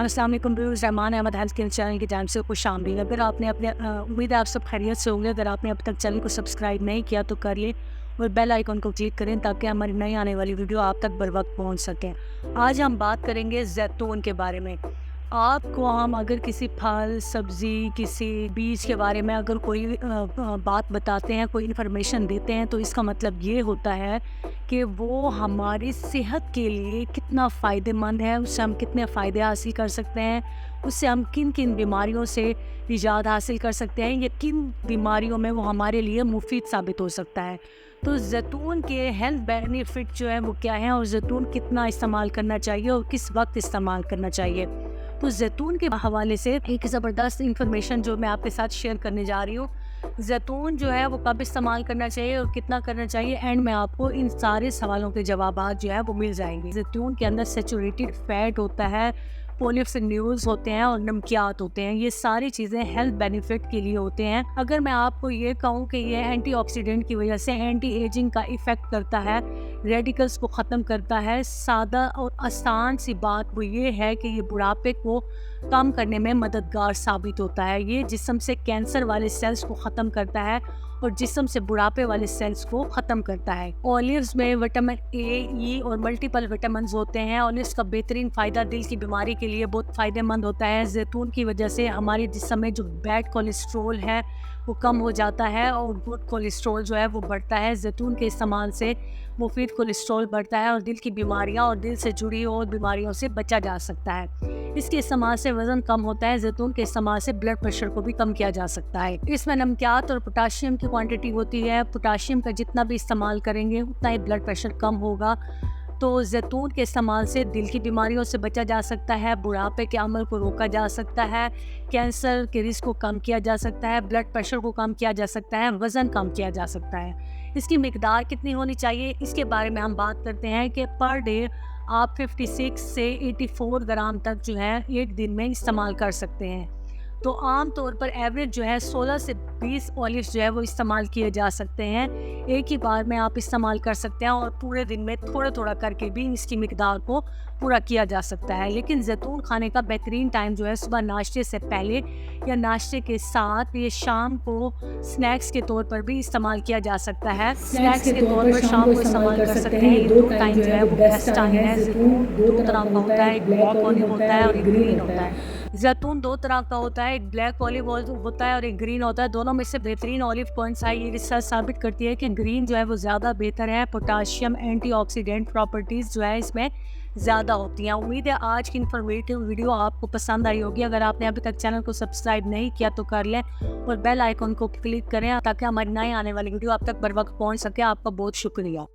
अस्सलाम वालेकुम viewers, Rahman Ahmad health care channel की जानिब से खुशामदीद। अगर आपने अपने उम्मीद है आप सब खैरियत से होंगे। अगर आपने अब तक चैनल को सब्सक्राइब नहीं किया तो कर लें और बेल आइकन को क्लिक करें ताकि हमारी नई आने वाली वीडियो आप तक बर वक्त पहुँच सकें। आज हम बात करेंगे जैतून के बारे में। आपको हम अगर किसी फल, सब्ज़ी, किसी बीज के बारे में अगर कोई बात बताते हैं, कोई इन्फॉर्मेशन देते हैं, तो इसका मतलब ये होता है कि वो हमारी सेहत के लिए कितना फ़ायदेमंद है, उससे हम कितने फ़ायदे हासिल कर सकते हैं, उससे हम किन किन बीमारियों से निजात हासिल कर सकते हैं, या किन बीमारियों में वो हमारे लिए मुफीद साबित हो सकता है। तो ज़ैतून के हेल्थ बेनिफिट जो है वो क्या है, और ज़ैतून कितना इस्तेमाल करना चाहिए और किस वक्त इस्तेमाल करना चाहिए। तो ज़ैतून के हवाले से एक ज़बरदस्त इंफॉर्मेशन जो मैं आपके साथ शेयर करने जा रही हूँ। ज़ैतून जो है वो कब इस्तेमाल करना चाहिए और कितना करना चाहिए, एंड में आपको इन सारे सवालों के जवाबात जो है वो मिल जाएंगे। ज़ैतून के अंदर सैचुरेटेड फैट होता है, पॉलीफेनोल्स होते हैं और नमकियात होते हैं। ये सारी चीज़ें हेल्थ बेनिफिट के लिए होते हैं। अगर मैं आपको ये कहूँ कि ये एंटीऑक्सीडेंट की वजह से एंटी एजिंग का इफ़ेक्ट करता है, रेडिकल्स को ख़त्म करता है, सादा और आसान सी बात वो ये है कि ये बुढ़ापे को कम करने में मददगार साबित होता है। ये जिस्म से कैंसर वाले सेल्स को ख़त्म करता है और जिस्म से बुढ़ापे वाले सेल्स को ख़त्म करता है। ऑलिव्स में विटामिन ए, ई और मल्टीपल विटामिन होते हैं। ऑलिव्स का बेहतरीन फ़ायदा दिल की बीमारी के लिए बहुत फ़ायदेमंद होता है। जैतून की वजह से हमारे जिस्म में जो बैड कोलेस्ट्रोल है वो कम हो जाता है और गुड कोलेस्ट्रोल जो है वो बढ़ता है। जैतून के इस्तेमाल से मुफीद कोलेस्ट्रोल बढ़ता है और दिल की बीमारियां और दिल से जुड़ी और बीमारियों से बचा जा सकता है। इसके इस्तेमाल से वज़न कम होता है। जैतून के इस्तेमाल से ब्लड प्रेशर को भी कम किया जा सकता है। इसमें नमकियात और पोटाशियम की क्वांटिटी होती है। पोटाशियम का जितना भी इस्तेमाल करेंगे उतना ही ब्लड प्रेशर कम होगा। तो जैतून के इस्तेमाल से दिल की बीमारियों से बचा जा सकता है, बुढ़ापे के अमल को रोका जा सकता है, कैंसर के रिस्क को कम किया जा सकता है, ब्लड प्रेशर को कम किया जा सकता है, वज़न कम किया जा सकता है। इसकी मिकदार कितनी होनी चाहिए, इसके बारे में हम बात करते हैं कि पर डे आप 56 से 84 ग्राम तक जो है एक दिन में इस्तेमाल कर सकते हैं। तो आम तौर पर एवरेज जो है 16 से 20 ऑलिव्स जो है वो इस्तेमाल किए जा सकते हैं। एक ही बार में आप इस्तेमाल कर सकते हैं और पूरे दिन में थोड़ा थोड़ा करके भी इसकी मिकदार को पूरा किया जा सकता है। लेकिन जैतून खाने का बेहतरीन टाइम जो है सुबह नाश्ते से पहले या नाश्ते के साथ, ये शाम को स्नैक्स के तौर पर भी इस्तेमाल किया जा सकता है। स्नैक्स के तौर पर शाम को इस्तेमाल कर सकते हैं। ये दो टाइम जो है वो बेस्ट टाइम है। जैतून दो तरह का होता है, एक ब्लैक ऑलिव होता है और एक ग्रीन होता है। जैतून दो तरह का होता है, एक ब्लैक ऑलिव होता है और एक ग्रीन होता है। दोनों में से बेहतरीन ऑलिव कौन सा है, ये रिसर्च साबित करती है कि ग्रीन जो है वो ज़्यादा बेहतर है। पोटाशियम, एंटीऑक्सीडेंट प्रॉपर्टीज़ जो है इसमें ज़्यादा होती हैं। उम्मीद है आज की इन्फॉर्मेटिव वीडियो आपको पसंद आई होगी। अगर आपने अभी तक चैनल को सब्सक्राइब नहीं किया तो कर लें और बेल आइकन को क्लिक करें ताकि हमारी नई आने वाली वीडियो आप तक बर वक्त पहुँच सके। आपका बहुत शुक्रिया।